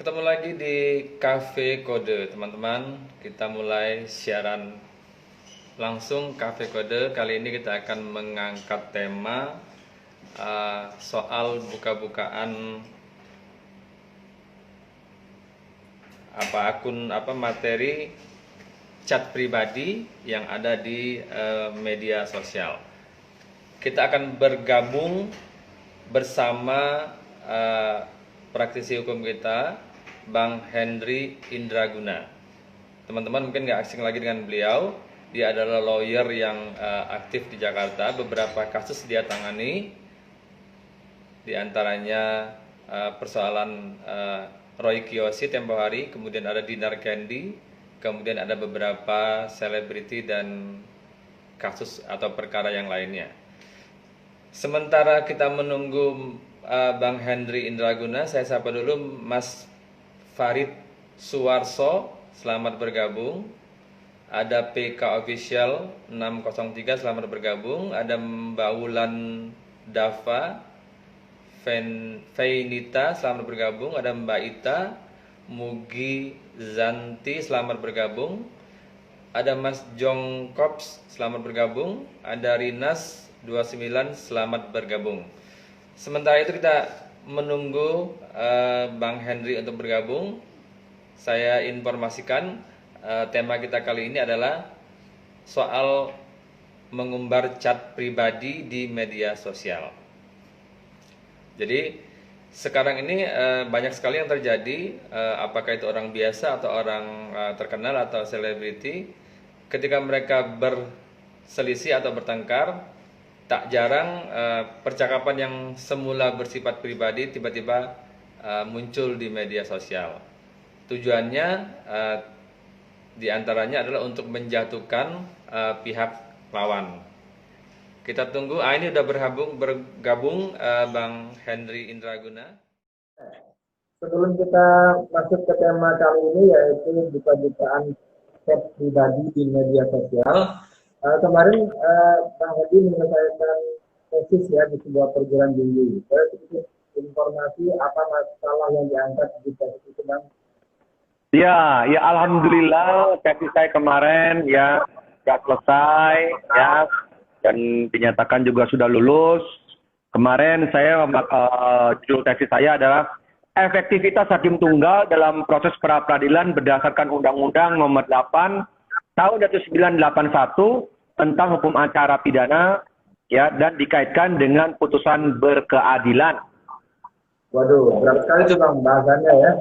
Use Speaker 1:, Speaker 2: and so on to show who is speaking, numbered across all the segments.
Speaker 1: Ketemu lagi di Cafe Kode, teman-teman. Kita mulai siaran langsung Cafe Kode. Kali ini kita akan mengangkat tema soal buka-bukaan materi chat pribadi yang ada di media sosial. Kita akan bergabung bersama praktisi hukum kita, Bang Henry Indraguna. Teman-teman mungkin nggak asing lagi dengan beliau. Dia adalah lawyer yang aktif di Jakarta. Beberapa kasus dia tangani, di antaranya persoalan Roy Kiyoshi tempo hari, kemudian ada Dinar Candy, kemudian ada beberapa selebriti dan kasus atau perkara yang lainnya. Sementara kita menunggu Bang Henry Indraguna, saya sapa dulu Mas Farid Suwarso, selamat bergabung. Ada PK Official 603, selamat bergabung. Ada Mbak Wulan Dava Feinita, selamat bergabung. Ada Mbak Ita Mugi Zanti, selamat bergabung. Ada Mas Jong Kops, selamat bergabung. Ada Rinas 29, selamat bergabung. Sementara itu kita menunggu Bang Henry untuk bergabung. Saya informasikan tema kita kali ini adalah soal mengumbar chat pribadi di media sosial. Jadi sekarang ini banyak sekali yang terjadi, apakah itu orang biasa atau orang terkenal atau selebriti, ketika mereka berselisih atau bertengkar, tak jarang percakapan yang semula bersifat pribadi tiba-tiba muncul di media sosial. Tujuannya diantaranya adalah untuk menjatuhkan pihak lawan. Kita tunggu. Ini udah bergabung Bang Henry Indraguna.
Speaker 2: Sebelum kita masuk ke tema kali ini, yaitu buka-bukaan chat pribadi di media sosial. Kemarin Bang Hedi menyelesaikan tesis ya di sebuah perguruan tinggi. Saya sedikit informasi apa masalah yang diangkat di tesis itu, Bang?
Speaker 3: Ya, alhamdulillah tesis saya kemarin ya sudah selesai ya dan dinyatakan juga sudah lulus. Kemarin saya judul tesis saya adalah efektivitas hakim tunggal dalam proses pra peradilan berdasarkan Undang-Undang Nomor 8 Tahun 1981 tentang hukum acara pidana ya dan dikaitkan dengan putusan berkeadilan.
Speaker 2: Waduh, berat sekali tuh Bang bahasannya ya.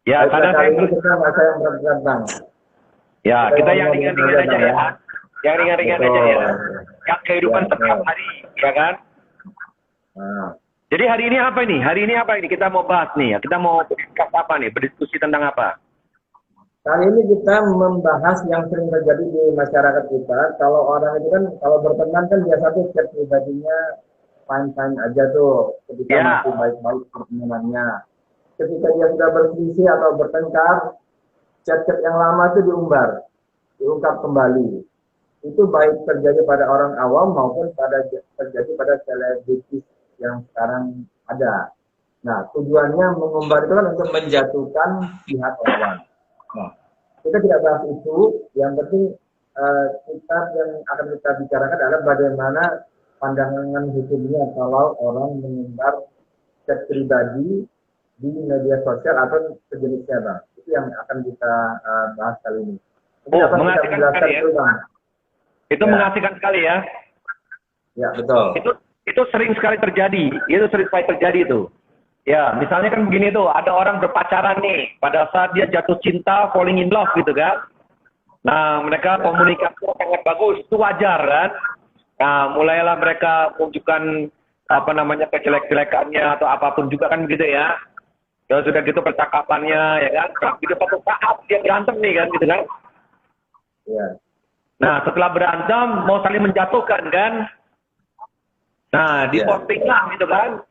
Speaker 3: Ya, karena
Speaker 2: kali ini kita bahasa yang berat-berat Bang.
Speaker 3: Ya, kita yang ringan-ringan aja ya. Yang ringan-ringan aja ya. Yang kehidupan setiap hari, ya kan?
Speaker 2: Nah.
Speaker 3: Jadi hari ini apa ini? Hari ini apa ini? Kita mau bahas nih ya. Kita mau berdiskusi apa nih? Berdiskusi tentang apa?
Speaker 2: Kali ini kita membahas yang sering terjadi di masyarakat kita. Kalau orang itu kan, kalau berteman kan biasa tuh chat pribadinya fine-fine aja tuh. Ketika masih baik-baik pertemanannya. Ketika dia sudah berselisih atau bertengkar, chat-chat yang lama itu diungkap kembali. Itu baik terjadi pada orang awam maupun terjadi pada selebritis yang sekarang ada. Nah, tujuannya mengumbar itu kan untuk menjatuhkan pihak lawan. Nah, kita tidak bahas itu. Yang penting yang akan kita bicarakan adalah bagaimana pandangan hukumnya kalau orang mengumbar chat pribadi di media sosial atau sejenisnya, Bang. Itu yang akan kita bahas kali ini.
Speaker 3: Mengasihkan sekali ya. Itu ya. Mengasihkan sekali ya.
Speaker 2: Ya, betul.
Speaker 3: Itu sering sekali terjadi. Itu sering sekali terjadi itu. Ya, misalnya kan begini tuh, ada orang berpacaran nih, pada saat dia jatuh cinta, falling in love gitu kan. Nah, mereka komunikasi sangat bagus, itu wajar kan. Nah, mulailah mereka menunjukkan kejelek-jelekannya atau apapun juga kan gitu ya. Ya sudah gitu percakapannya ya kan. Gitu satu saat dia berantem nih kan gitu kan.
Speaker 2: Ya.
Speaker 3: Nah, setelah berantem mau saling menjatuhkan kan. Nah, diposting lah gitu kan.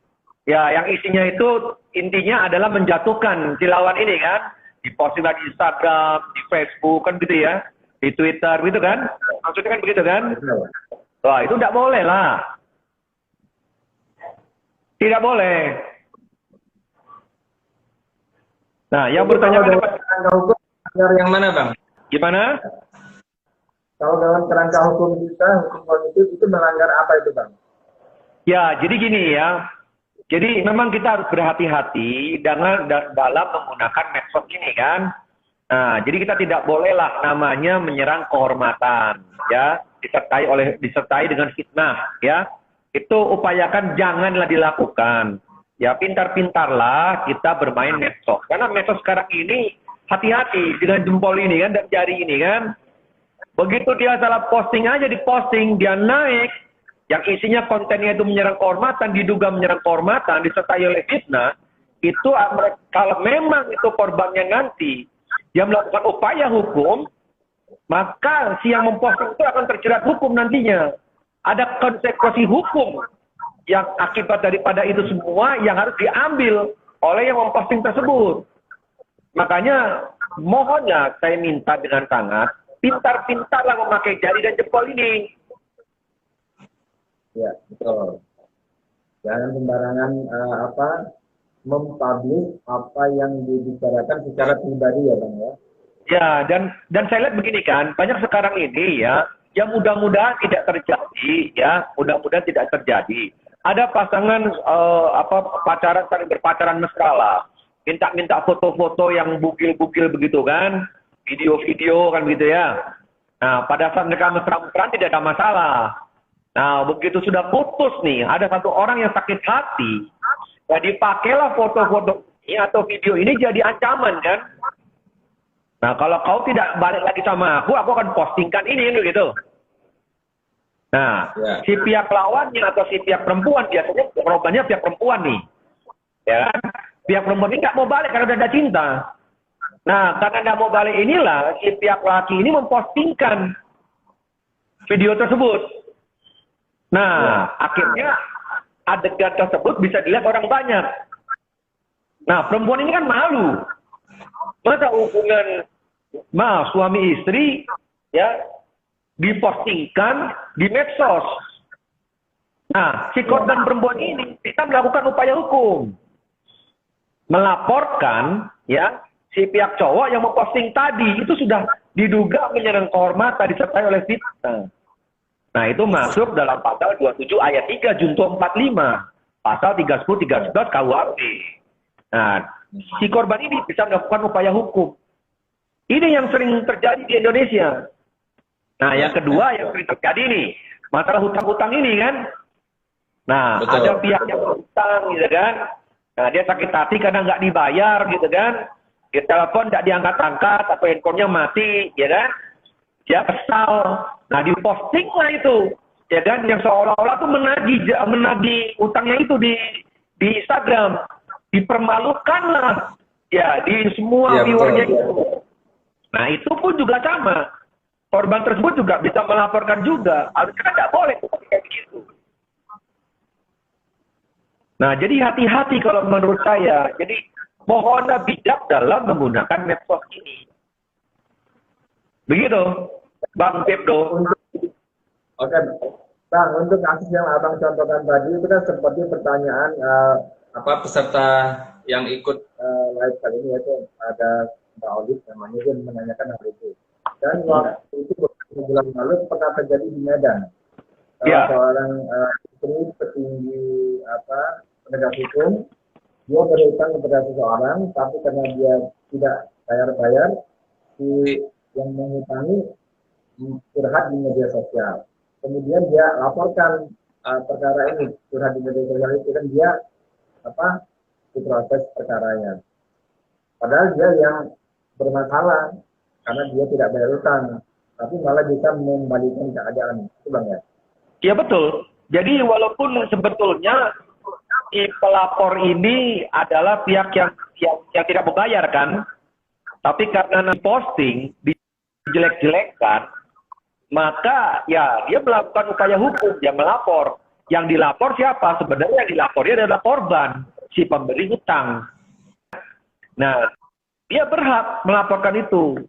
Speaker 3: Ya, yang isinya itu intinya adalah menjatuhkan si lawan ini kan. Diposting di Instagram, di Facebook kan gitu ya. Di Twitter gitu kan. Maksudnya kan begitu kan. Wah, itu tidak boleh lah. Tidak boleh. Nah, yang
Speaker 2: Itu
Speaker 3: bertanya
Speaker 2: kalau dalam kerangka hukum melanggar yang mana, Bang?
Speaker 3: gimana?
Speaker 2: Kalau dalam kerangka hukum kita, hukum positif itu melanggar apa itu, Bang?
Speaker 3: Ya, jadi gini ya. Jadi memang kita harus berhati-hati dalam menggunakan medsos ini kan. Nah, jadi kita tidak bolehlah namanya menyerang kehormatan, ya, disertai dengan fitnah, ya. Itu upayakan janganlah dilakukan. Ya, pintar-pintarlah kita bermain medsos. Karena medsos sekarang ini hati-hati dengan jempol ini kan dan jari ini kan. Begitu dia salah posting aja diposting, dia naik yang isinya kontennya itu menyerang kehormatan, diduga menyerang kehormatan, disertai oleh fitnah, itu kalau memang itu korbannya nanti dia melakukan upaya hukum, maka si yang memposting itu akan terjerat hukum nantinya. Ada konsekuensi hukum yang akibat daripada itu semua yang harus diambil oleh yang memposting tersebut. Makanya mohonlah saya minta dengan sangat, pintar-pintarlah memakai jari dan jempol ini.
Speaker 2: Ya, betul. Jangan sembarangan mempublish apa yang dibicarakan secara pribadi ya, Bang ya.
Speaker 3: Ya, dan saya lihat begini kan, banyak sekarang ini ya, yang mudah-mudahan tidak terjadi, ya, mudah-mudahan tidak terjadi. Ada pasangan pacaran saling berpacaran mesra lah, minta foto-foto yang bugil-bugil begitu kan, video-video kan gitu ya. Nah, pada saat mereka mesra-mesraan tidak ada masalah. Nah, begitu sudah putus nih, ada satu orang yang sakit hati, ya dipakailah foto-foto ini atau video ini jadi ancaman kan. Nah, kalau kau tidak balik lagi sama aku akan postingkan ini gitu. Nah,
Speaker 2: Ya.
Speaker 3: si pihak lawannya atau si pihak perempuan, biasanya korbannya pihak perempuan nih. Ya kan? Pihak perempuan ini nggak mau balik karena udah ada cinta. Nah, karena nggak mau balik inilah, si pihak laki ini mempostingkan video tersebut. Nah, akhirnya adegan tersebut bisa dilihat orang banyak. Nah, perempuan ini kan malu. Masa hubungan suami istri ya dipostingkan di medsos. Nah, si korban perempuan ini kita melakukan upaya hukum. Melaporkan ya si pihak cowok yang memposting tadi itu sudah diduga menyerang kehormatan disertai oleh fitnah. Nah, itu masuk dalam pasal 27 ayat 3 Junto 45, pasal 310 311 KUHP. Nah, si korban ini bisa melakukan upaya hukum. Ini yang sering terjadi di Indonesia. Nah, yang kedua yang sering terjadi nih, masalah hutang-hutang ini kan. Nah,
Speaker 2: Betul.
Speaker 3: ada pihak yang berhutang gitu kan. Nah, dia sakit hati karena nggak dibayar gitu kan. Dia telepon nggak diangkat-angkat atau handphonenya mati, ya kan. Dia kesal. Nah, diposting lah itu. Ya kan, yang seolah-olah tuh menagih utangnya itu di Instagram. Dipermalukan lah. Ya, di semua
Speaker 2: Ya,
Speaker 3: viewernya
Speaker 2: betul.
Speaker 3: itu. Nah, itu pun juga sama. Korban tersebut juga bisa melaporkan juga. Harusnya tidak boleh kayak begitu. Nah, jadi hati-hati kalau menurut saya. Jadi, mohonlah bijak dalam menggunakan medsos ini. Begitu, Bang Pepdo.
Speaker 2: Oke, Bang, untuk kasus yang Abang contohkan tadi itu kan seperti pertanyaan
Speaker 1: Peserta yang ikut
Speaker 2: live kali ini yaitu ada Mbak Audit namanya dia menanyakan hal itu. Dan waktu itu beberapa bulan lalu pernah terjadi di Medan.
Speaker 3: Ya.
Speaker 2: Seorang istri petinggi penegak hukum, dia berhutang kepada seseorang, tapi karena dia tidak bayar-bayar, si yang menghutangi curhat di media sosial. Kemudian dia laporkan perkara ini, curhat di media sosial itu kan dia diproses perkaranya. Padahal dia yang bermasalah karena dia tidak bayar hutang, tapi malah bisa membalikan keadaan. Itu Bang ya?
Speaker 3: Ya betul. Jadi walaupun sebetulnya si pelapor ini adalah pihak yang tidak membayar kan, tapi karena posting dijelek-jelekkan, maka ya dia melakukan upaya hukum, dia melapor. Yang dilapor siapa? Sebenarnya yang dilapornya adalah korban, si pemberi hutang. Nah, dia berhak melaporkan itu.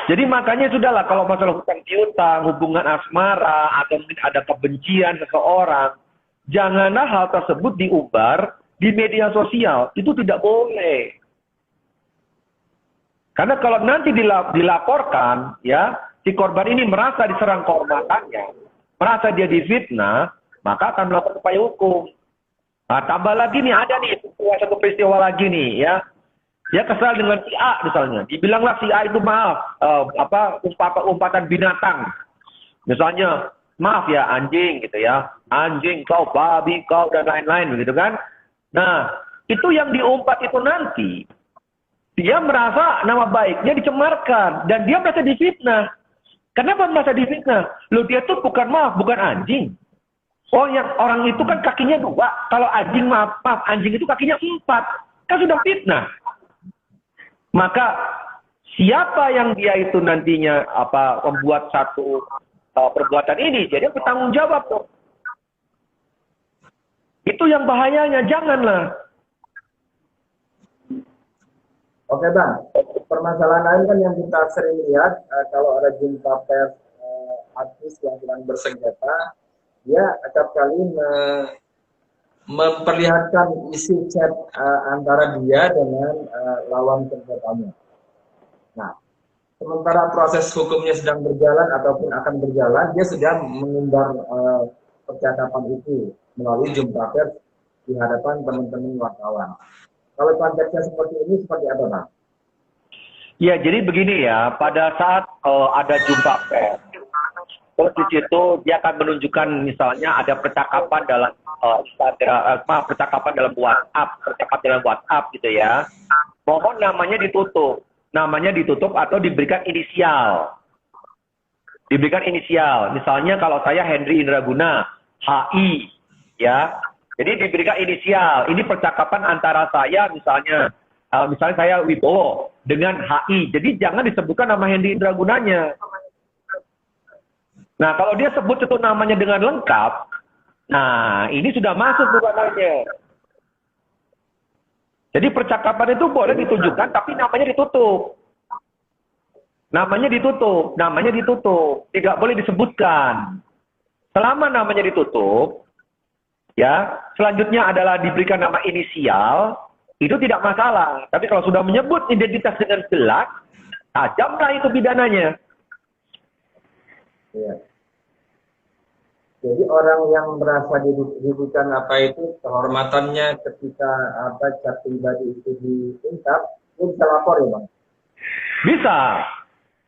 Speaker 3: Jadi makanya sudahlah kalau masalah hutang piutang, hubungan asmara, atau mungkin ada kebencian seseorang, janganlah hal tersebut diumbar di media sosial. Itu tidak boleh. Karena kalau nanti dilaporkan, ya, si korban ini merasa diserang kehormatannya, merasa dia difitnah, maka akan melakukan upaya hukum. Nah, tambah lagi nih, ada nih satu peristiwa lagi nih, ya. Dia kesal dengan si A misalnya. Dibilanglah si A itu maaf, umpatan binatang. Misalnya, maaf ya anjing gitu ya. Anjing, kau, babi, kau, dan lain-lain begitu kan. Nah, itu yang diumpat itu nanti, dia merasa nama baiknya dicemarkan. Dan dia merasa difitnah. Kenapa merasa difitnah? Loh, dia tuh bukan anjing. Oh, yang orang itu kan kakinya 2. Kalau anjing, maaf, anjing itu kakinya 4. Kan sudah fitnah. Maka siapa yang dia itu nantinya membuat satu perbuatan ini, jadi bertanggung jawab tuh. Itu yang bahayanya, janganlah.
Speaker 2: Oke Bang, permasalahan lain kan yang kita sering lihat kalau ada jumpa pers artis yang sedang bersenjata, dia acap kali memperlihatkan isi chat antara dia dengan lawan senjatanya. Nah, sementara proses hukumnya sedang berjalan ataupun akan berjalan, dia sudah mengumbar percakapan itu melalui jumpa pers di hadapan teman-teman wartawan. Kalau konteksnya seperti ini, seperti apa, Bang?
Speaker 3: Ya, jadi begini ya, pada saat ada jumpa pers, terus di situ dia akan menunjukkan misalnya ada percakapan dalam percakapan dalam WhatsApp gitu ya. Mohon namanya ditutup atau diberikan inisial. Misalnya kalau saya Henry Indraguna, HI, ya. Jadi diberikan inisial. Ini percakapan antara saya misalnya saya Wibowo dengan HI. Jadi jangan disebutkan nama Henry Indragunanya. Nah, kalau dia sebut itu namanya dengan lengkap, nah ini sudah masuk bukannya. Jadi percakapan itu boleh ditunjukkan, tapi namanya ditutup. Namanya ditutup. Tidak boleh disebutkan. Selama namanya ditutup, ya, selanjutnya adalah diberikan nama inisial, itu tidak masalah. Tapi kalau sudah menyebut identitas dengan jelas, tajamlah itu pidananya.
Speaker 2: Ya. Jadi orang yang merasa dirugikan kehormatannya ketika chat pribadi itu diungkap, itu bisa lapor ya Bang?
Speaker 3: Bisa.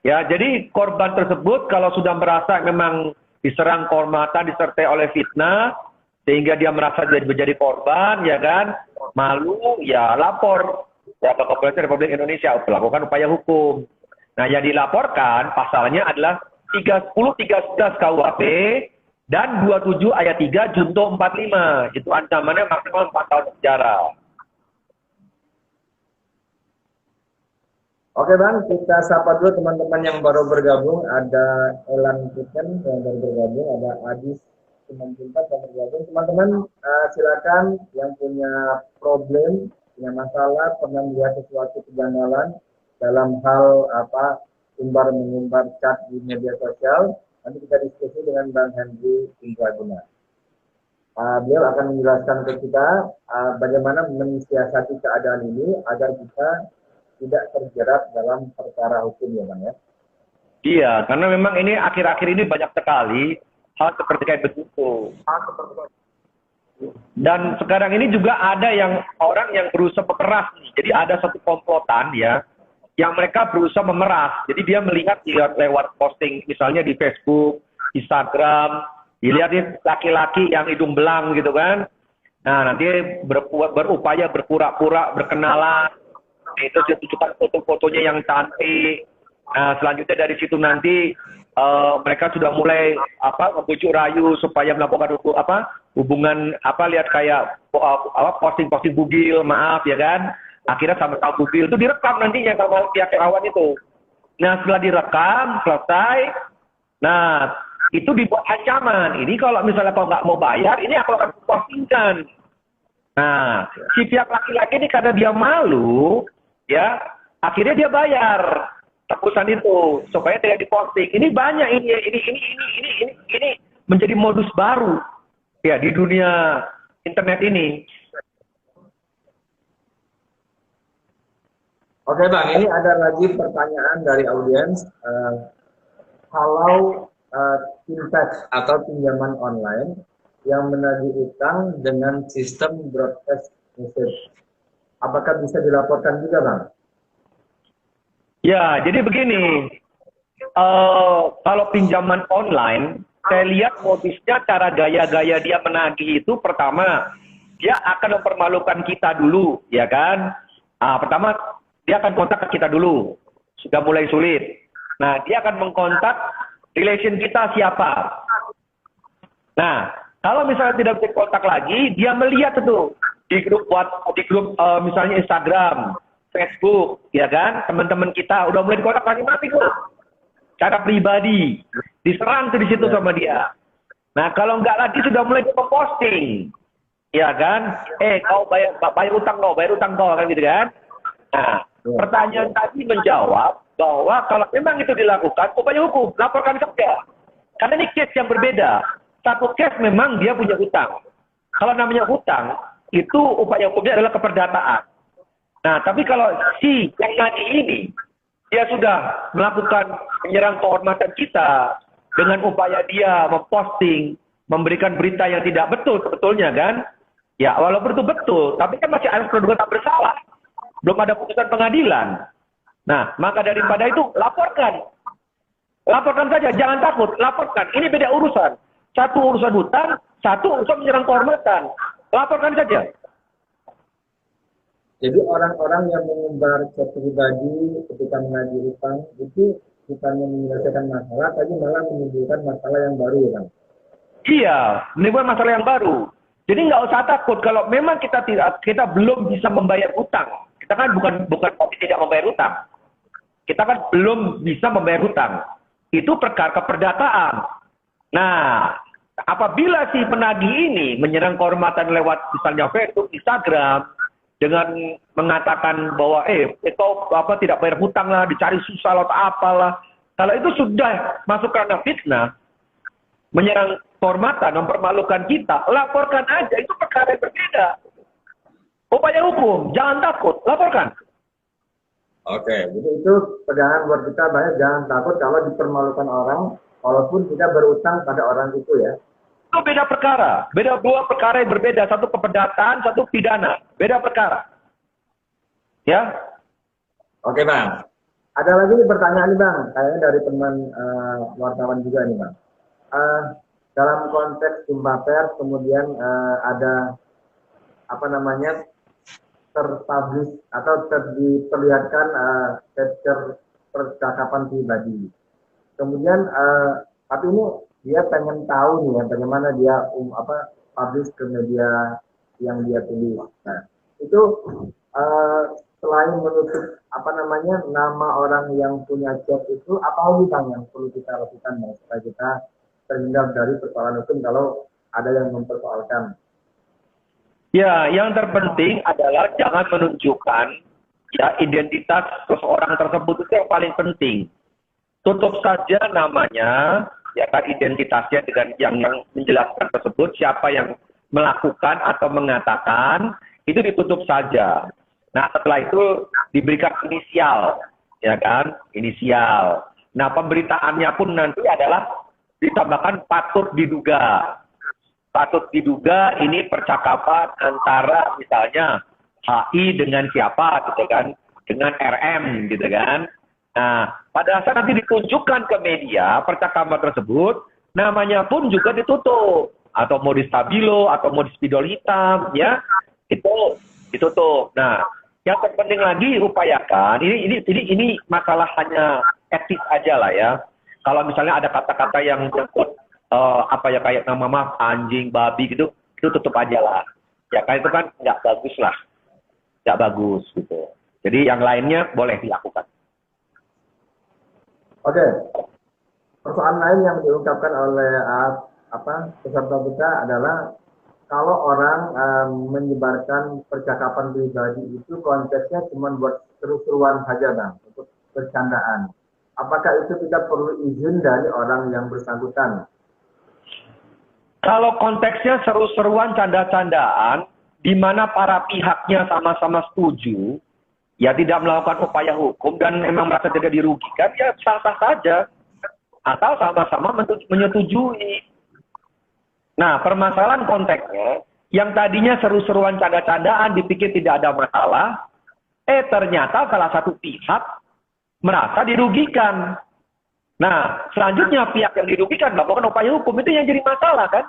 Speaker 3: Ya, jadi korban tersebut kalau sudah merasa memang diserang kehormatan, disertai oleh fitnah, sehingga dia merasa menjadi korban, ya kan, malu, ya lapor ya ke Kepolisian Republik Indonesia, melakukan upaya hukum. Nah, yang dilaporkan pasalnya adalah 311 KUHP dan 27 ayat 3 Junto 45. Itu ancamannya maksimal 4 tahun penjara.
Speaker 2: Oke Bang, kita sapa dulu teman-teman yang baru bergabung. Ada Elan Kitchen yang baru bergabung, ada Adis Simanjuntak yang bergabung. Teman-teman silakan yang punya problem, punya masalah, pernah melihat sesuatu kejanggalan dalam hal umbar-mengumbar chat di media sosial, nanti kita diskusi dengan Bang Henry Indraguna. Beliau akan menjelaskan ke kita bagaimana mensiasati keadaan ini agar kita tidak terjerat dalam perkara hukum ya Bang ya.
Speaker 3: Iya, karena memang ini akhir-akhir ini banyak sekali hal seperti kayak begitu. Dan sekarang ini juga ada orang yang berusaha memeras nih. Jadi ada satu komplotan ya, yang mereka berusaha memeras. Jadi dia melihat lewat posting misalnya di Facebook, Instagram, dilihat laki-laki yang hidung belang gitu kan. Nah, nanti berupaya berpura-pura berkenalan. Itu tunjukkan foto-fotonya yang cantik. Nah, selanjutnya dari situ nanti mereka sudah mulai membujuk rayu supaya melakukan hubungan lihat kayak posting bugil, maaf ya kan. Akhirnya sama-sama bugil itu direkam nantinya sama pihak lawan itu. Nah, setelah direkam selesai, nah itu dibuat ancaman. Ini kalau misalnya kau nggak mau bayar, ini aku akan postingkan. Nah, si pihak laki-laki ini karena dia malu, ya, akhirnya dia bayar tebusan itu supaya tidak diposting. Ini banyak ini menjadi modus baru ya di dunia internet ini.
Speaker 2: Oke Bang, ini ada lagi pertanyaan dari audiens. Kalau fintech atau pinjaman online yang menagih utang dengan sistem broadcast message, apakah bisa dilaporkan juga Bang?
Speaker 3: Ya, jadi begini, kalau pinjaman online, saya lihat modusnya, cara gaya-gaya dia menagih itu, pertama, dia akan mempermalukan kita dulu, ya kan? Pertama, dia akan kontak ke kita dulu, sudah mulai sulit. Nah, dia akan mengkontak relation kita siapa. Nah, kalau misalnya tidak bisa kontak lagi, dia melihat itu di grup misalnya Instagram, Facebook, ya kan? Teman-teman kita udah mulai dikontak lagi mati kok. Cara pribadi, diserang tuh di situ sama dia. Nah, kalau nggak lagi sudah mulai memposting, ya kan? Kau bayar utang kau kan gitu kan? Nah, pertanyaan tadi menjawab bahwa kalau memang itu dilakukan, upaya hukum, laporkan saja. Karena ini case yang berbeda. Satu case memang dia punya hutang. Kalau namanya hutang, itu upaya hukumnya adalah keperdataan. Nah, tapi kalau si yang nagih ini, dia sudah melakukan menyerang kehormatan kita dengan upaya dia memposting, memberikan berita yang tidak betul sebetulnya kan? Ya, walaupun itu betul, tapi kan masih ada praduga tak bersalah. Belum ada putusan pengadilan. Nah, maka daripada itu, laporkan. Laporkan saja, jangan takut, laporkan. Ini beda urusan. Satu urusan hutang, satu urusan menyerang kehormatan. Laporkan saja.
Speaker 2: Jadi orang-orang yang menyebar chat pribadi ketika menagih utang itu bukannya menyelesaikan masalah, tapi malah menimbulkan masalah yang baru ya Bang?
Speaker 3: Iya, menimbulkan masalah yang baru. Jadi nggak usah takut kalau memang kita belum bisa membayar utang. Kita kan bukan tidak membayar utang. Kita kan belum bisa membayar hutang. Itu perkara keperdataan. Nah, apabila si penagih ini menyerang kehormatan lewat misalnya Facebook, Instagram, dengan mengatakan bahwa kau tidak bayar hutang lah, dicari susah lah, atau apalah. Kalau itu sudah masuk karena fitnah, menyerang kehormatan, mempermalukan kita, laporkan aja, itu perkara yang berbeda. Upaya hukum, jangan takut, laporkan.
Speaker 2: Oke, jadi itu pegangan buat kita banyak, jangan takut kalau dipermalukan orang, walaupun kita berutang pada orang itu ya.
Speaker 3: Itu beda perkara, beda dua perkara yang berbeda, satu keperdataan, satu pidana, beda perkara. Ya.
Speaker 2: Oke Bang, ada lagi nih pertanyaan nih Bang, kayaknya dari teman wartawan juga nih Bang. Dalam konteks jumpa pers, kemudian ada terpublish atau diperlihatkan capture percakapan pribadi. Kemudian tapi ini dia pengen tahu nih ya bagaimana dia publish ke media yang dia tulis. Nah, itu selain menutup nama orang yang punya chat itu, apa lagi Bang yang perlu kita lakukan ya, supaya kita terhindar dari persoalan hukum kalau ada yang mempersoalkan?
Speaker 3: Ya, yang terpenting adalah jangan menunjukkan ya identitas seseorang tersebut, itu yang paling penting. Tutup saja namanya, ya kan, identitasnya dengan yang menjelaskan tersebut, siapa yang melakukan atau mengatakan, itu ditutup saja. Nah, setelah itu diberikan inisial, ya kan, inisial. Nah, pemberitaannya pun nanti adalah ditambahkan patut diduga. Patut diduga ini percakapan antara misalnya HI dengan siapa, gitu kan, dengan RM, gitu kan. Nah, pada saat nanti ditunjukkan ke media percakapan tersebut, namanya pun juga ditutup, atau modis stabilo, atau modis spidol hitam, ya, itu ditutup. Nah, yang terpenting lagi upayakan, ini masalah hanya etis aja lah ya. Kalau misalnya ada kata-kata yang menyebut kayak nama maaf, anjing, babi gitu, itu tutup aja lah. Ya kan itu kan nggak bagus lah, nggak bagus gitu. Jadi yang lainnya boleh dilakukan.
Speaker 2: Oke, persoalan lain yang diungkapkan oleh peserta kita adalah kalau orang menyebarkan percakapan pribadi itu konteksnya cuma buat seru-seruan saja Bang, untuk bercandaan. Apakah itu kita perlu izin dari orang yang bersangkutan?
Speaker 3: Kalau konteksnya seru-seruan, canda-candaan, di mana para pihaknya sama-sama setuju, ya tidak melakukan upaya hukum dan memang merasa tidak dirugikan, ya sah-sah saja. Atau sama-sama menyetujui. Nah, permasalahan konteksnya, yang tadinya seru-seruan canda-candaan dipikir tidak ada masalah, ternyata salah satu pihak merasa dirugikan. Nah, selanjutnya pihak yang dirugikan melakukan upaya hukum, itu yang jadi masalah kan?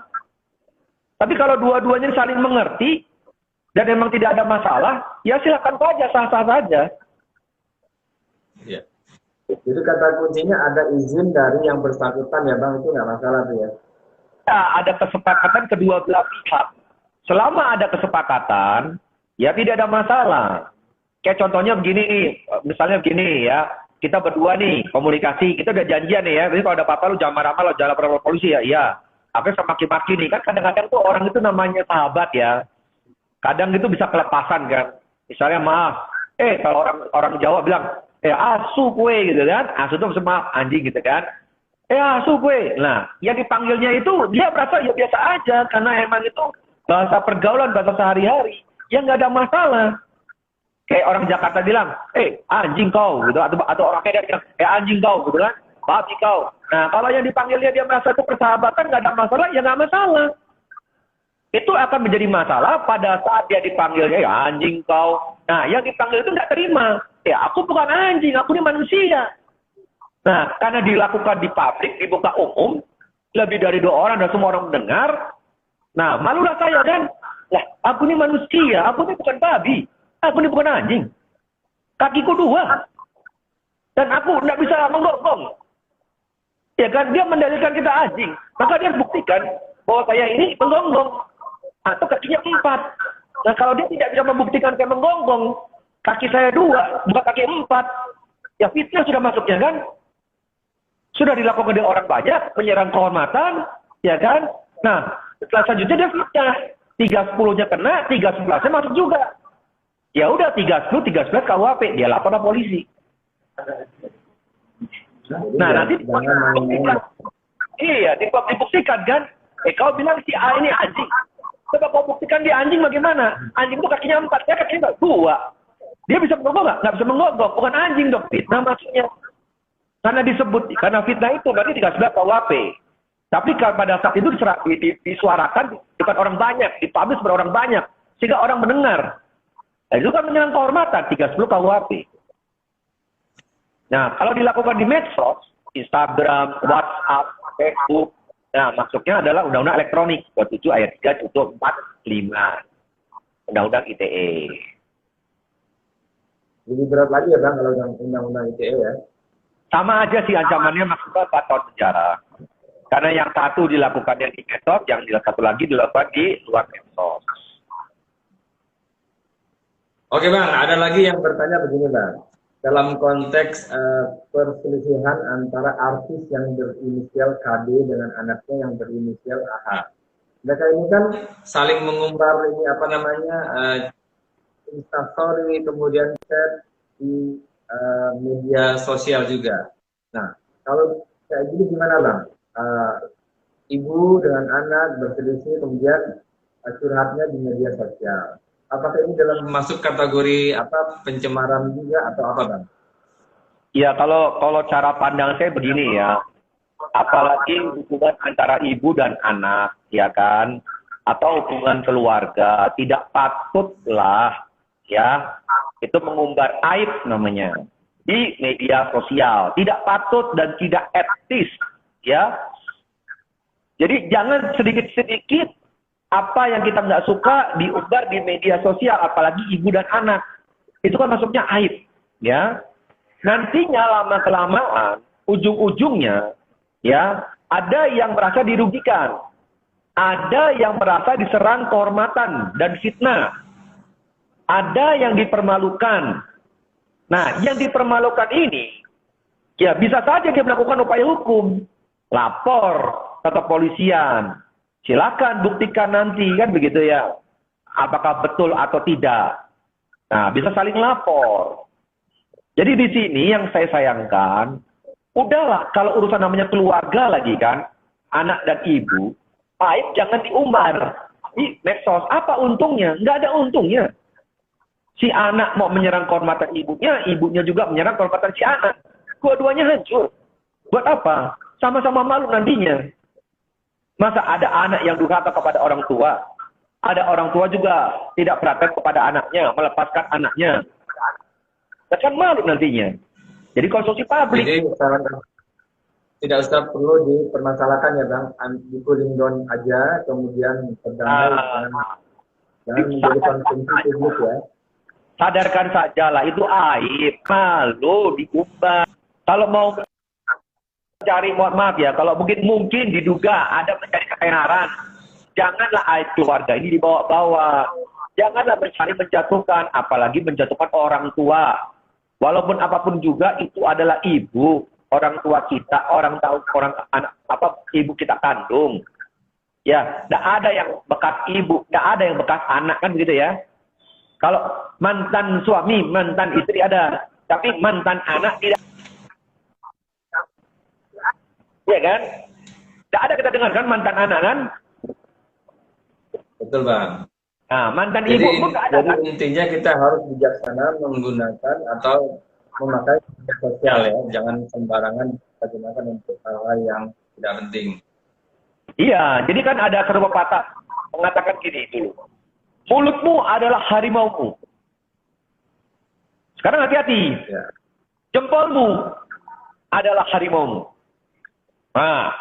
Speaker 3: Tapi kalau dua-duanya saling mengerti, dan memang tidak ada masalah, ya silakan saja, sah-sah saja.
Speaker 1: Ya.
Speaker 2: Jadi kata kuncinya ada izin dari yang bersangkutan ya Bang, itu nggak masalah tuh ya?
Speaker 3: Ya, ada kesepakatan kedua belah pihak. Selama ada kesepakatan, ya tidak ada masalah. Kayak contohnya begini nih, misalnya begini ya, kita berdua nih komunikasi, kita udah janjian nih ya, jadi kalau ada apa-apa lu jangan marah-marah, lu jangan lapor polisi ya, iya. Apa sama maki-maki nih, kan kadang-kadang tuh orang itu namanya sahabat ya. Kadang itu bisa kelepasan kan. Misalnya maaf, kalau orang Jawa bilang, asu kue gitu kan, asu itu maksud maaf, anjing gitu kan. Asu kue. Nah, yang dipanggilnya itu dia merasa ya biasa aja, karena emang itu bahasa pergaulan, bahasa sehari-hari. Ya nggak ada masalah. Kayak orang Jakarta bilang, anjing kau, gitu, atau orang Medan bilang, anjing kau, gitu kan, babi kau. Nah, kalau yang dipanggilnya dia merasa itu persahabatan, nggak ada masalah, ya nggak masalah. Itu akan menjadi masalah pada saat dia dipanggilnya, ya anjing kau. Nah, yang dipanggil itu nggak terima. Ya, aku bukan anjing, aku ini manusia. Nah, karena dilakukan di publik, di muka umum, lebih dari 2 orang dan semua orang mendengar, nah, malulah saya kan. Lah, aku ini manusia, aku ini bukan babi. Aku ini bukan anjing. Kakiku 2. Dan aku tidak bisa menggonggong. Ya kan, dia mendalilkan kita anjing. Maka dia buktikan bahwa saya ini menggonggong. Atau kakinya 4. Nah, kalau dia tidak bisa membuktikan saya menggonggong, kaki saya 2, bukan kaki 4. Ya fitnah sudah masuknya kan. Sudah dilakukan oleh orang banyak, menyerang kehormatan, ya kan. Nah, setelah selanjutnya dia fitnah. 310-nya kena, 311-nya masuk juga. Ya udah 310, 311 KUHP, dia lapor ke polisi. Nah, nanti dibuktikan. Iya, dibuktikan kan. Kau bilang si A ini anjing. Coba kau buktikan dia anjing bagaimana? Anjing itu kakinya 4, dia kakinya 2. Dia bisa menggonggong nggak? Nggak bisa menggonggong. Bukan anjing dong, fitnah maksudnya. Karena fitnah itu berarti 311 KUHP. Tapi pada saat itu disuarakan di depan orang banyak, dipublish kepada orang banyak, sehingga orang mendengar. Nah, itu kan menyerang kehormatan, 310 KUHP. Nah, kalau dilakukan di medsos, Instagram, WhatsApp, Facebook, nah masuknya adalah Undang-Undang Elektronik, 27 ayat 3, contoh 4, 5. Undang-Undang ITE.
Speaker 2: Lebih berat lagi ya Bang, kalau Undang-Undang ITE ya?
Speaker 3: Sama aja sih ancamannya, maksimal 4 tahun penjara. Karena yang satu dilakukan di medsos, yang satu lagi dilakukan di luar medsos.
Speaker 2: Oke Bang, ada lagi yang bertanya begini Bang. Dalam konteks perselisihan antara artis yang berinisial KD dengan anaknya yang berinisial AH. Mereka ini kan saling mengumbar ini apa namanya Instastory, kemudian chat di media sosial juga. Nah, kalau kayak gini gimana Bang? Ibu dengan anak berselisih kemudian curhatnya di media sosial. Apakah ini dalam masuk kategori pencemaran juga atau apa Bang?
Speaker 3: Ya kalau cara pandang saya begini ya, apalagi hubungan antara ibu dan anak, ya kan, atau hubungan keluarga, tidak patutlah ya itu mengumbar aib namanya di media sosial, tidak patut dan tidak etis ya. Jadi jangan sedikit-sedikit apa yang kita nggak suka diumbar di media sosial, apalagi ibu dan anak. Itu kan masuknya aib, ya. Nantinya lama-kelamaan, ujung-ujungnya, ya, ada yang merasa dirugikan. Ada yang merasa diserang kehormatan dan fitnah. Ada yang dipermalukan. Nah, yang dipermalukan ini, ya bisa saja dia melakukan upaya hukum. Lapor ke kepolisian. Silakan buktikan nanti, kan begitu ya. Apakah betul atau tidak. Nah, bisa saling lapor. Jadi di sini yang saya sayangkan, udahlah kalau urusan namanya keluarga lagi kan, anak dan ibu, aib jangan diumbar di medsos. Apa untungnya? Nggak ada untungnya. Si anak mau menyerang kehormatan ibunya, ibunya juga menyerang kehormatan si anak. Dua-duanya hancur. Buat apa? Sama-sama malu nantinya. Masa ada anak yang durhaka kepada orang tua? Ada orang tua juga tidak perhatian kepada anaknya, melepaskan anaknya. Kan malu nantinya. Jadi konsumsi publik.
Speaker 2: Jadi tidak usah perlu dipermasalahkan ya Bang, di cooling down aja, kemudian berdamai, jangan menjadi konsumsi publik ya.
Speaker 3: Sadarkan sajalah itu aib, malu, diubah. Kalau mau cari, mohon maaf ya, kalau mungkin diduga ada mencari ketenaran, janganlah aib keluarga ini dibawa-bawa. Janganlah mencari menjatuhkan, apalagi menjatuhkan orang tua. Walaupun apapun juga itu adalah ibu, orang tua kita, orang anak ibu kita kandung. Ya, tidak ada yang bekas ibu, tidak ada yang bekas anak kan begitu ya. Kalau mantan suami, mantan istri ada, tapi mantan anak tidak. Ya kan? Tidak ada kita dengar kan mantan anak kan?
Speaker 2: Betul Bang.
Speaker 3: Nah, mantan
Speaker 2: Jadi,
Speaker 3: ibu pun tidak ada kan?
Speaker 2: intinya kita harus bijaksana menggunakan atau memakai media sosial ya, jangan sembarangan digunakan untuk hal-hal yang tidak penting.
Speaker 3: Iya, jadi kan ada satu pepatah mengatakan gini dulu. Mulutmu adalah harimaumu. Sekarang hati-hati.
Speaker 2: Ya.
Speaker 3: Jempolmu adalah harimaumu. Nah,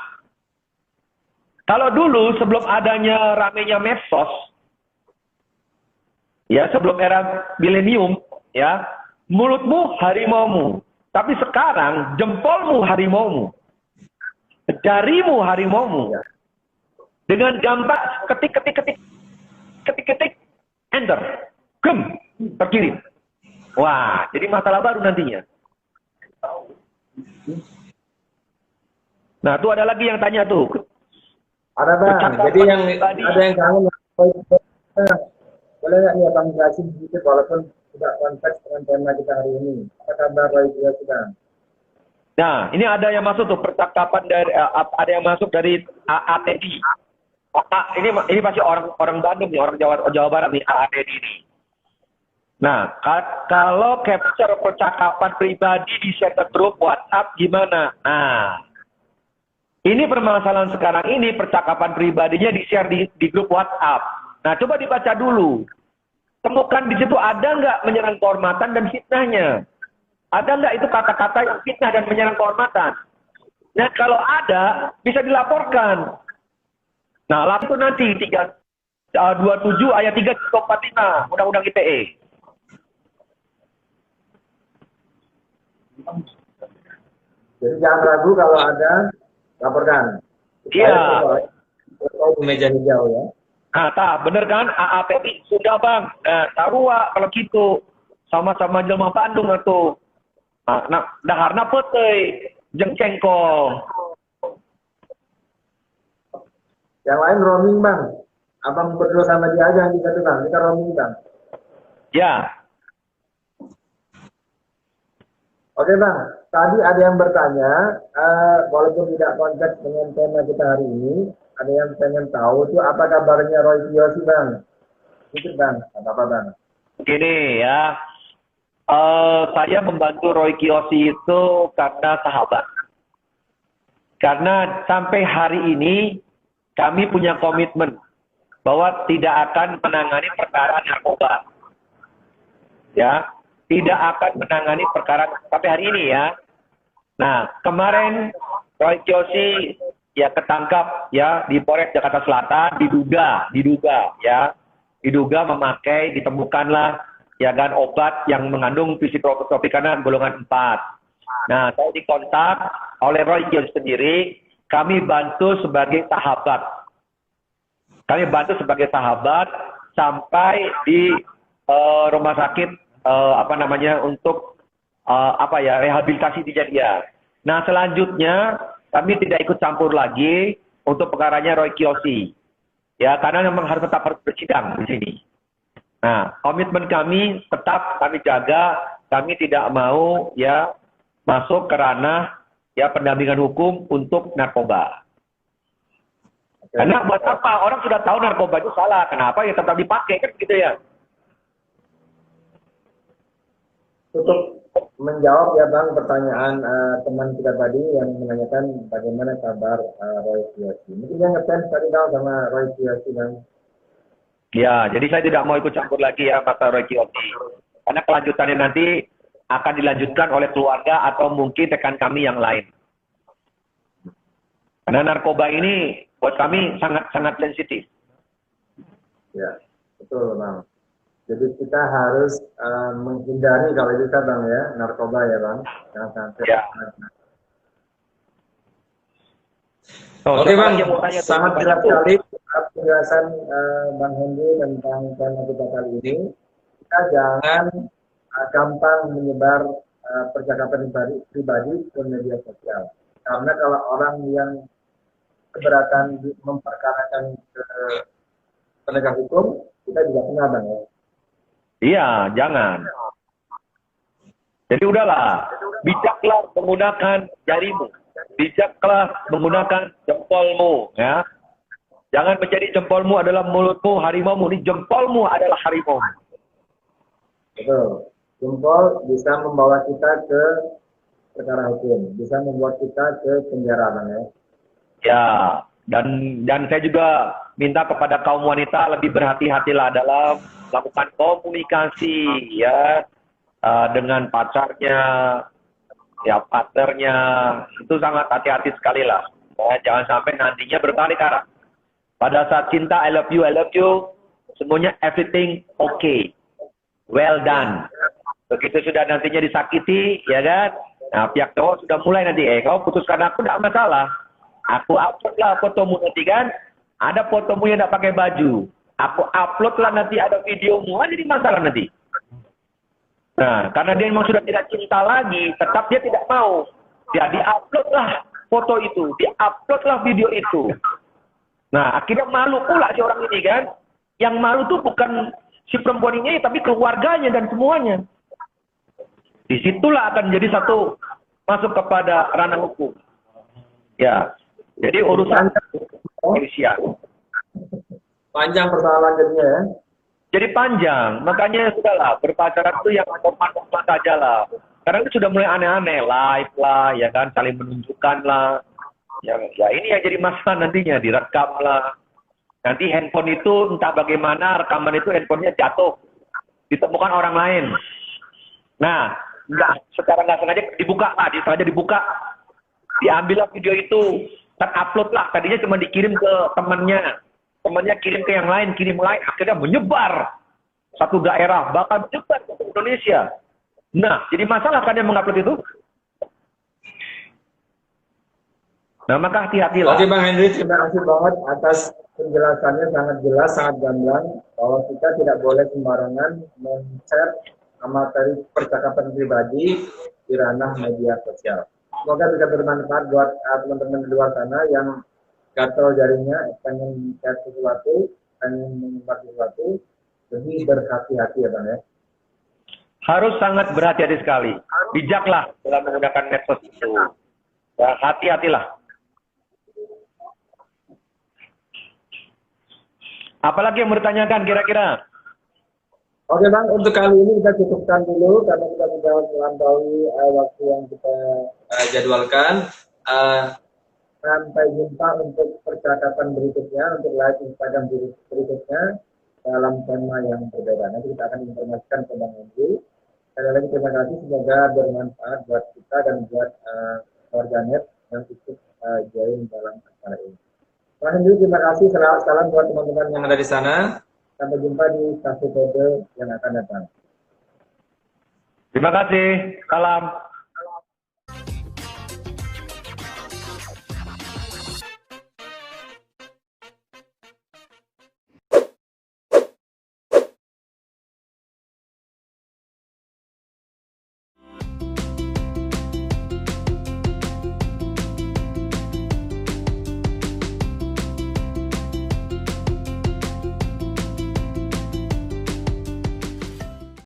Speaker 3: kalau dulu sebelum adanya ramenya medsos, ya sebelum era milenium, ya mulutmu harimaumu. Tapi sekarang jempolmu harimaumu, jarimu harimaumu. Dengan gambar ketik, enter, terkirim. Wah, jadi masalah baru nantinya. Nah, tuh ada lagi yang tanya tuh.
Speaker 2: Ada Bang, jadi yang ada yang kangen, boleh nggak nih Bang jelasin sedikit walaupun tidak konteks dengan tema kita hari ini. Apa kabar Roy Kiyoshi Bang?
Speaker 3: Nah, ini ada yang masuk tuh percakapan dari ada yang masuk dari AATD. Ini pasti orang Bandung nih, orang Jawa Barat nih, AATD ini. Nah, kalau capture percakapan pribadi di share ke grup WhatsApp gimana? Nah, ini permasalahan sekarang ini percakapan pribadinya di share di grup WhatsApp. Nah, coba dibaca dulu. Temukan di situ ada nggak menyerang kehormatan dan fitnahnya? Ada nggak itu kata-kata yang fitnah dan menyerang kehormatan? Nah, kalau ada, bisa dilaporkan. Nah, lapor nanti 27 ayat 3 45 Undang-Undang ITE.
Speaker 2: Jadi jangan ragu kalau ada, laporkan.
Speaker 3: Iya.
Speaker 2: Meja hijau ya.
Speaker 3: Nah, bener kan? AAPI sudah Bang. Tarua kalau gitu. Sama-sama jelma Bandung atau. Nah, daharna putih. Jeng cengkol.
Speaker 2: Yang lain roaming Bang. Abang berdua sama dia aja kita tuh Bang. Kita roaming Bang.
Speaker 3: Ya.
Speaker 2: Oke Bang, tadi ada yang bertanya, walaupun tidak konteks dengan tema kita hari ini, ada yang pengen tahu tuh apa kabarnya Roy Kiyoshi Bang? Itu Bang, apa Bang?
Speaker 3: Gini ya, saya membantu Roy Kiyoshi itu karena sahabat. Karena sampai hari ini kami punya komitmen bahwa tidak akan menangani perkara narkoba. Ya. Tidak akan menangani perkara sampai hari ini ya. Nah, kemarin Roy Kiyoshi ya ketangkap ya di Polres Jakarta Selatan diduga memakai, ditemukanlah ya kan obat yang mengandung psikotropika golongan 4. Nah, saya dikontak oleh Roy Kiyoshi sendiri, kami bantu sebagai sahabat. Sampai di rumah sakit untuk rehabilitasi dia. Nah, selanjutnya kami tidak ikut campur lagi untuk perkaranya Roy Kiyoshi. Ya, karena memang harus tetap bersidang di sini. Nah, komitmen kami tetap kami jaga, kami tidak mau ya masuk ke ranah ya pendampingan hukum untuk narkoba. Karena buat apa? Orang sudah tahu narkoba itu salah. Kenapa ya tetap dipakai kan gitu ya?
Speaker 2: tutup menjawab ya Bang pertanyaan teman kita tadi yang menanyakan bagaimana kabar Roy Kiyoshi. Mungkin dia ngefans tadi Bang sama Roy Kiyoshi Bang.
Speaker 3: Ya, jadi saya tidak mau ikut campur lagi ya masalah Roy Kiyoshi. Karena kelanjutannya nanti akan dilanjutkan oleh keluarga atau mungkin rekan kami yang lain. Karena narkoba ini buat kami sangat-sangat sensitif.
Speaker 2: Ya, betul Bang. Jadi kita harus menghindari kalau bisa Bang ya, narkoba ya Bang. Jangan sampai.
Speaker 3: Ya.
Speaker 2: Oke Bang, sangat jelas sekali penjelasan Bang Hendy tentang tema kita kali ini. Kita jangan gampang menyebar percakapan pribadi ke media sosial. Karena kalau orang yang keberatan memperkarakan ke penegak hukum, kita juga kena Bang ya.
Speaker 3: Iya, jangan. Jadi udahlah, bijaklah menggunakan jarimu. Bijaklah menggunakan jempolmu, ya. Jangan menjadi jempolmu adalah mulutmu, harimaumu. Ini jempolmu adalah harimau.
Speaker 2: Betul. Jempol bisa membawa kita ke perkara hukum, bisa membuat kita ke penjara Bang ya.
Speaker 3: Ya, dan saya juga minta kepada kaum wanita lebih berhati-hatilah dalam melakukan komunikasi ya dengan pacarnya, ya partnernya, itu sangat hati-hati sekali lah. Ya, jangan sampai nantinya berbalik arah. Pada saat cinta, I love you, semuanya everything okay, well done. Begitu sudah nantinya disakiti, ya kan? Nah, pihak cowok sudah mulai nanti, kau putuskan aku, tidak masalah. Aku upload lah fotomu nanti kan, ada fotomu yang tidak pakai baju. Aku upload lah nanti ada videomu, jadi masalah nanti. Nah, karena dia memang sudah tidak cinta lagi, tetap dia tidak mau. Dia di-upload lah foto itu, di-upload lah video itu. Nah, akhirnya malu pula si orang ini kan. Yang malu tuh bukan si perempuan ini, tapi keluarganya dan semuanya. Disitulah akan jadi satu masuk kepada ranah hukum. Ya, jadi urusan kepolisian.
Speaker 2: Panjang persoalan jadinya ya.
Speaker 3: Jadi panjang, makanya sudahlah berpacaran itu yang normal-normal saja lah. Karena itu sudah mulai aneh-aneh, live lah, ya kan, saling menunjukkan lah. Ya ini yang jadi masalah nantinya, direkam lah. Nanti handphone itu entah bagaimana rekaman itu handphonenya jatuh, ditemukan orang lain. Nah, secara nggak sengaja dibuka lah, dibuka, diambil lah video itu, upload lah. Tadinya cuma dikirim ke temannya kirim ke yang lain, akhirnya menyebar satu daerah, bahkan menyebar ke Indonesia. Nah, jadi masalah kan yang mengupload itu. Nah, maka hati-hatilah.
Speaker 2: Oke Bang Henry, terima kasih banget atas penjelasannya, sangat jelas, sangat gamblang. Bahwa kita tidak boleh sembarangan men-share materi percakapan pribadi di ranah media sosial. Semoga bisa bermanfaat buat teman-teman di luar sana yang gatel jarinya, pengen chat sesuatu, pengen menyebar sesuatu, lebih berhati-hati ya Bang ya.
Speaker 3: Harus sangat berhati-hati sekali. Bijaklah dalam menggunakan medsos itu. Ya, hati-hatilah. Apalagi yang bertanyakan kira-kira?
Speaker 2: Oke Bang, untuk kali ini kita cukupkan dulu karena kita sudah melampaui waktu yang kita jadwalkan. Sampai jumpa untuk percakapan berikutnya, untuk live Instagram berikutnya dalam tema yang berbeda. Nanti kita akan informasikan ke Bang Hendy. Sekali lagi terima kasih, semoga bermanfaat buat kita dan buat warganet yang ikut join dalam acara ini. Bang Hendy, terima kasih. Salam buat teman-teman yang ada di sana. Sampai jumpa di Cafe Kode yang akan datang.
Speaker 3: Terima kasih. Salam.